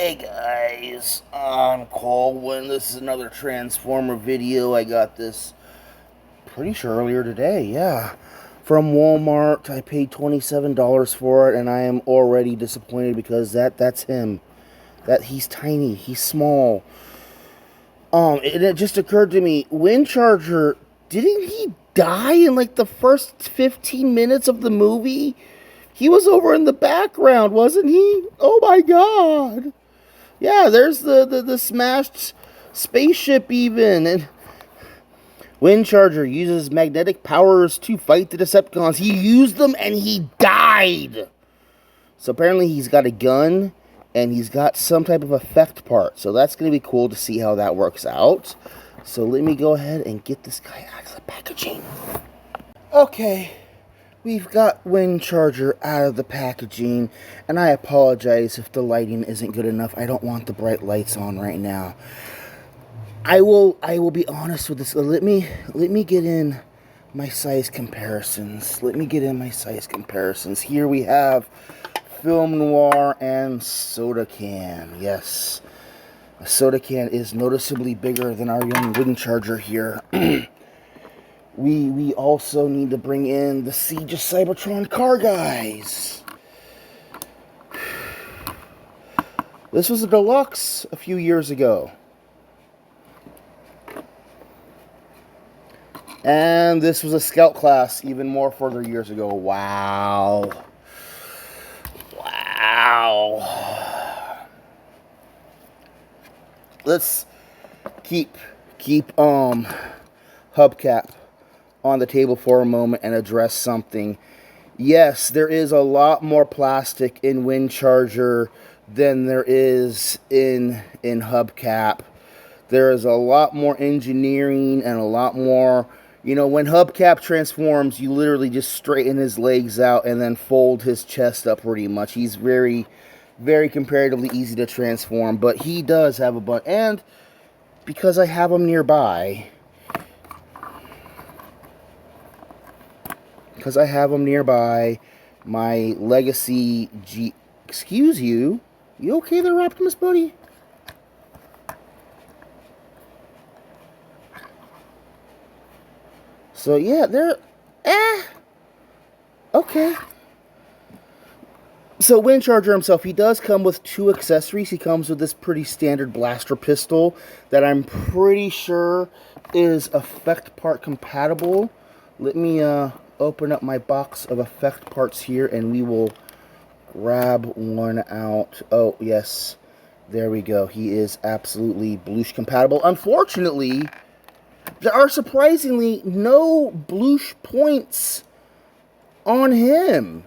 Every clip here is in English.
Hey guys, I'm Colwyn. This is another Transformer video. I got this pretty sure earlier today, yeah. From Walmart. I paid $27 for it, and I am already disappointed because that's him. He's tiny, he's small. It just occurred to me, Windcharger, didn't he die in like the first 15 minutes of the movie? He was over in the background, wasn't he? Oh my god. Yeah, there's the smashed spaceship even. And Windcharger uses magnetic powers to fight the Decepticons. He used them and he died. So apparently he's got a gun and he's got some type of effect part. So that's going to be cool to see how that works out. So let me go ahead and get this guy out of the packaging. Okay. We've got Windcharger out of the packaging, and I apologize if the lighting isn't good enough. I don't want the bright lights on right now. I will be honest with this. Let me get in my size comparisons. Here we have Film Noir and Soda Can. Yes, a Soda Can is noticeably bigger than our young Windcharger here. We also need to bring in the Siege of Cybertron car guys. This was a deluxe a few years ago. And this was a scout class even more further years ago. Wow. Wow. Let's keep hubcap on the table for a moment and address something. Yes, there is a lot more plastic in Windcharger than there is in hubcap. There is a lot more engineering and a lot more, you know, when hubcap transforms, you literally just straighten his legs out and then fold his chest up pretty much. He's very, very comparatively easy to transform, but he does have a bunch. And because I have him nearby, my Legacy G... Excuse you? You okay there, Optimus buddy? So, yeah, they're... Okay. So, Windcharger himself, he does come with two accessories. He comes with this pretty standard blaster pistol that I'm pretty sure is effect part compatible. Let me, open up my box of effect parts here and we will grab one out. Oh yes, there we go. He is absolutely Bloosh compatible. Unfortunately, there are surprisingly no Bloosh points on him.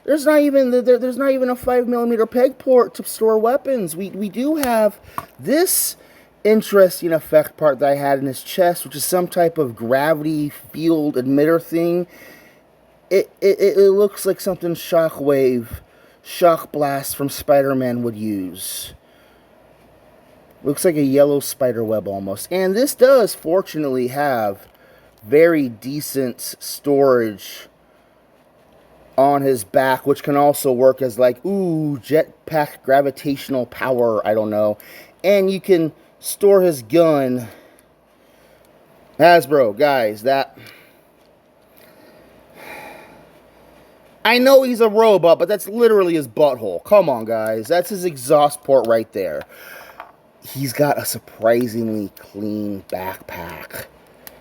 There's not even a 5mm peg port to store weapons. We do have this interesting effect part that I had in his chest, which is some type of gravity field emitter thing. It looks like something Shock Blast from Spider-Man would use. Looks like a yellow spider web almost. And this does fortunately have very decent storage on his back, which can also work as like, ooh, jetpack gravitational power, I don't know. And you can store his gun. Hasbro, guys, that... I know he's a robot, but that's literally his butthole. Come on, guys. That's his exhaust port right there. He's got a surprisingly clean backpack.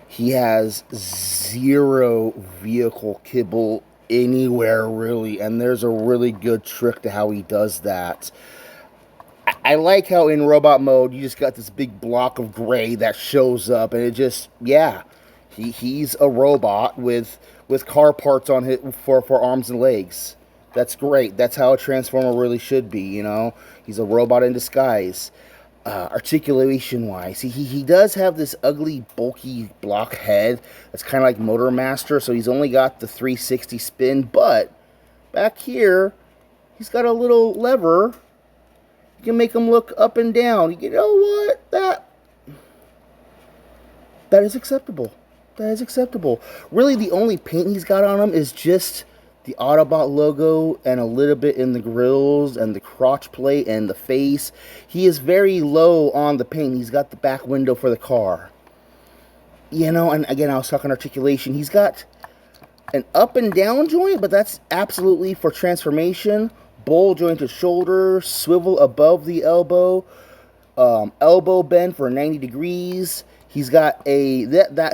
He has zero vehicle kibble anywhere, really. And there's a really good trick to how he does that. I like how in robot mode, you just got this big block of gray that shows up. And it just, yeah, he's a robot with car parts on it for arms and legs. That's great. That's how a Transformer really should be, you know. He's a robot in disguise. Articulation-wise, he does have this ugly, bulky block head that's kind of like Motor Master, so he's only got the 360 spin, but back here, he's got a little lever. You can make him look up and down. You know what? That is acceptable. That is acceptable. Really, the only paint he's got on him is just the Autobot logo and a little bit in the grills and the crotch plate and the face. He is very low on the paint. He's got the back window for the car. You know, and again, I was talking articulation. He's got an up and down joint, but that's absolutely for transformation. Bowl jointed shoulder, swivel above the elbow, elbow bend for 90 degrees. He's got a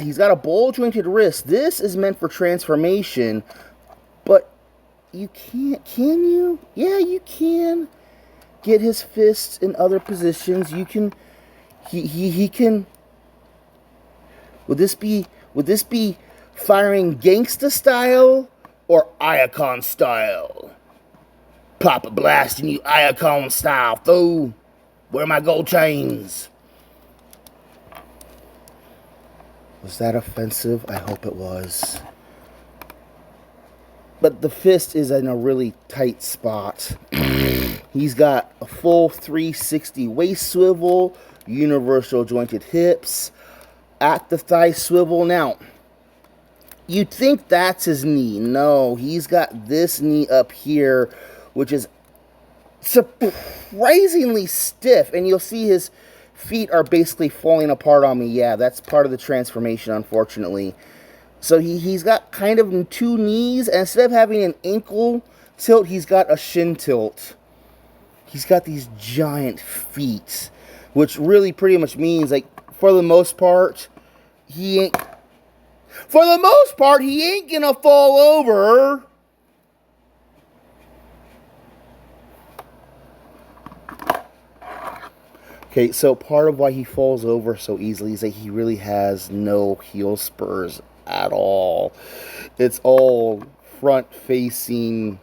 he's got a bowl jointed wrist. This is meant for transformation, but you can't, can you? Yeah, you can get his fists in other positions. You can, he can. Would this be firing gangsta style or Iacon style? Papa blasting you Iacon style, fool. Where are my gold chains? Was that offensive? I hope it was. But the fist is in a really tight spot. He's got a full 360 waist swivel, universal jointed hips, at the thigh swivel. Now, you'd think that's his knee. No, he's got this knee up here, which is surprisingly stiff. And you'll see his feet are basically falling apart on me. Yeah, that's part of the transformation, unfortunately. So he's got kind of two knees, and instead of having an ankle tilt, he's got a shin tilt. He's got these giant feet, which really pretty much means, like, for the most part, he ain't gonna fall over. Okay, so part of why he falls over so easily is that he really has no heel spurs at all. It's all front facing.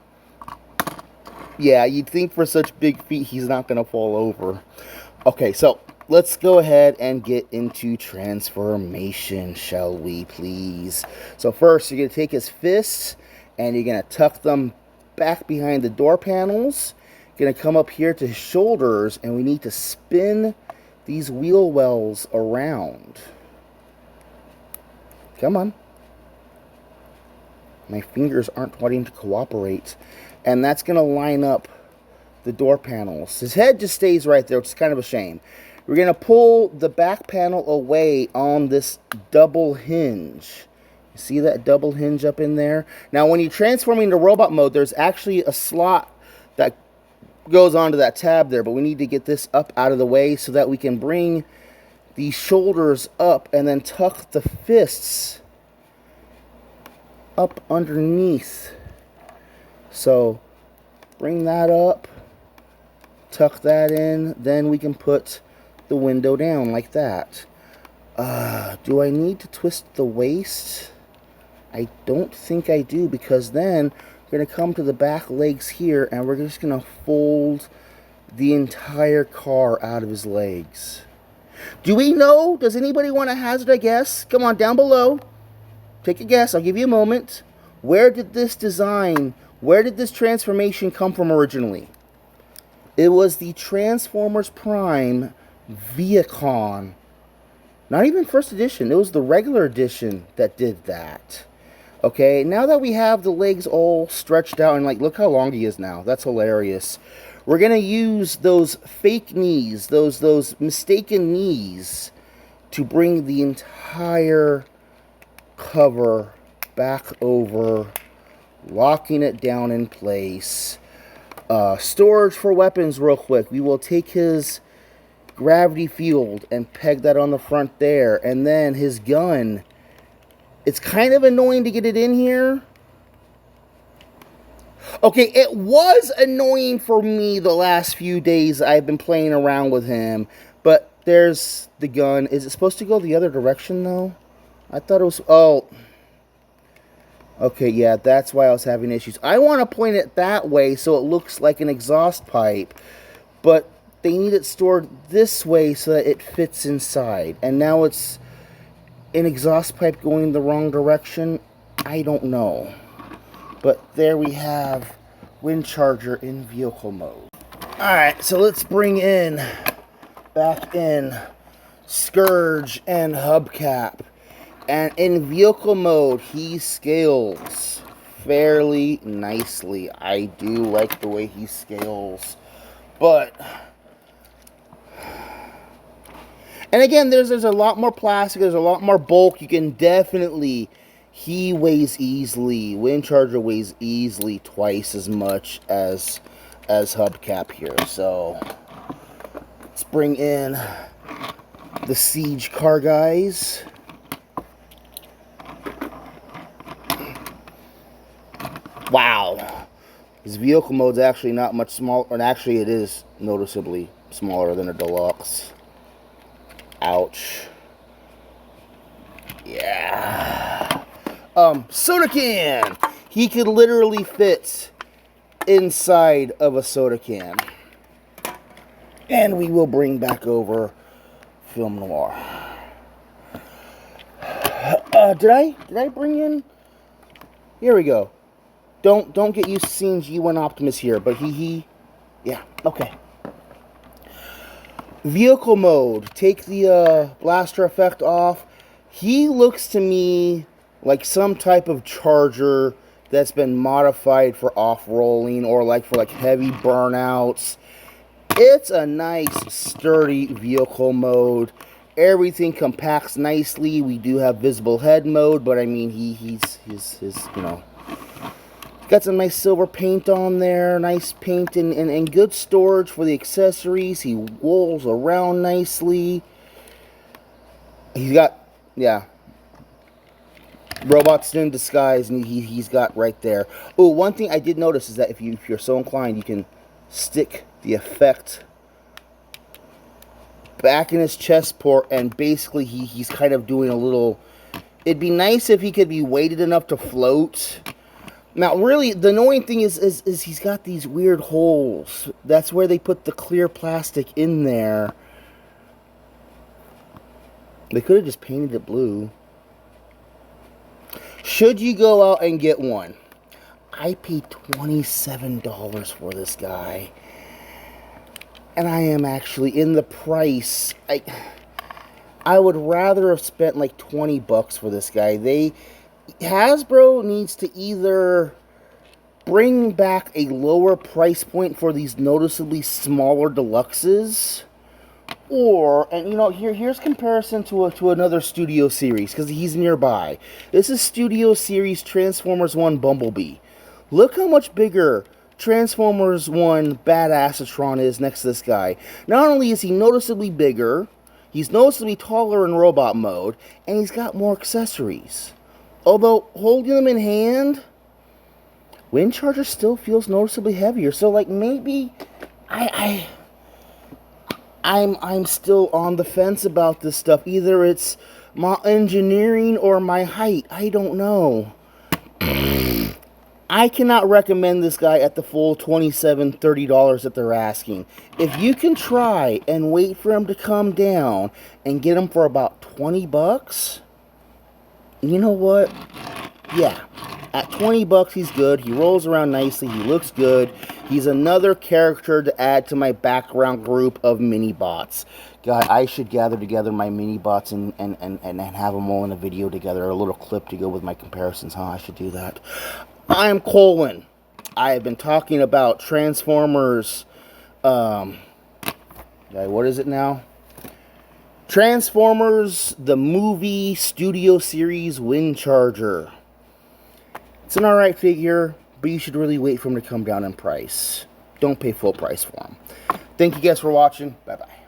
Yeah, you'd think for such big feet he's not gonna fall over. Okay, so let's go ahead and get into transformation, shall we, please? So first, you're going to take his fists, and you're going to tuck them back behind the door panels. You're going to come up here to his shoulders, and we need to spin these wheel wells around. Come on. My fingers aren't wanting to cooperate. And that's going to line up the door panels. His head just stays right there, which is kind of a shame. We're going to pull the back panel away on this double hinge. You see that double hinge up in there? Now, when you're transforming into robot mode, there's actually a slot that goes onto that tab there, but we need to get this up out of the way so that we can bring the shoulders up and then tuck the fists up underneath. So, bring that up, tuck that in, then we can put the window down like that. Do I need to twist the waist? I don't think I do, because then we're going to come to the back legs here and we're just going to fold the entire car out of his legs. Do we know? Does anybody want to hazard a guess? Come on, down below. Take a guess. I'll give you a moment. Where did this transformation come from originally? It was the Transformers Prime Viacon. Not even first edition. It was the regular edition that did that. Okay, now that we have the legs all stretched out, and like, look how long he is now. That's hilarious. We're going to use those fake knees, those mistaken knees, to bring the entire cover back over, locking it down in place. Storage for weapons real quick. We will take his gravity field and peg that on the front there, and then his gun. It's kind of annoying to get it in here. Okay, it was annoying for me the last few days I've been playing around with him, but there's the gun. Is it supposed to go the other direction though? I thought it was, oh. Okay, yeah, that's why I was having issues. I want to point it that way so it looks like an exhaust pipe, but they need it stored this way so that it fits inside. And now it's an exhaust pipe going the wrong direction. I don't know. But there we have Windcharger in vehicle mode. Alright, so let's bring back in Scourge and Hubcap. And in vehicle mode, he scales fairly nicely. I do like the way he scales. But, and again, there's a lot more plastic, there's a lot more bulk. You can definitely, he weighs easily, Windcharger weighs easily twice as much as hubcap here. So, let's bring in the Siege car guys. Wow. This vehicle mode's actually not much smaller, and actually it is noticeably smaller than a Deluxe. Ouch. Yeah. Soda can. He could literally fit inside of a soda can. And we will bring back over Film Noir. Did I bring in? Here we go. Don't get used to seeing G1 Optimus here, but yeah, okay. Vehicle mode. Take the blaster effect off. He looks to me like some type of Charger that's been modified for off-rolling or for heavy burnouts. It's a nice, sturdy vehicle mode. Everything compacts nicely. We do have visible head mode, but I mean, he's you know, got some nice silver paint on there. Nice paint and good storage for the accessories. He rolls around nicely. He's got, yeah, robots in disguise, and he's got right there. Oh, one thing I did notice is that if you're so inclined, you can stick the effect back in his chest port, and basically he's kind of doing a little. It'd be nice if he could be weighted enough to float. Now, really, the annoying thing is he's got these weird holes. That's where they put the clear plastic in there. They could have just painted it blue. Should you go out and get one? I paid $27 for this guy. And I am actually in the price. I would rather have spent like 20 bucks for this guy. Hasbro needs to either bring back a lower price point for these noticeably smaller deluxes, or, and you know, here's comparison to another Studio Series, because he's nearby. This is Studio Series Transformers 1 Bumblebee. Look how much bigger Transformers 1 Badassatron is next to this guy. Not only is he noticeably bigger, he's noticeably taller in robot mode, and he's got more accessories. Although, holding them in hand, Windcharger still feels noticeably heavier. So, like, maybe I'm still on the fence about this stuff. Either it's my engineering or my height. I don't know. I cannot recommend this guy at the full $27, $30 that they're asking. If you can try and wait for him to come down and get him for about 20 bucks, you know what? Yeah, at 20 bucks he's good. He rolls around nicely. He looks good. He's another character to add to my background group of mini bots. God, I should gather together my mini bots and have them all in a video together, a little clip to go with my comparisons. Huh? I should do that. I'm Colin. I have been talking about Transformers. What is it now? Transformers, the movie Studio Series Windcharger. It's an alright figure, but you should really wait for him to come down in price. Don't pay full price for him. Thank you guys for watching. Bye-bye.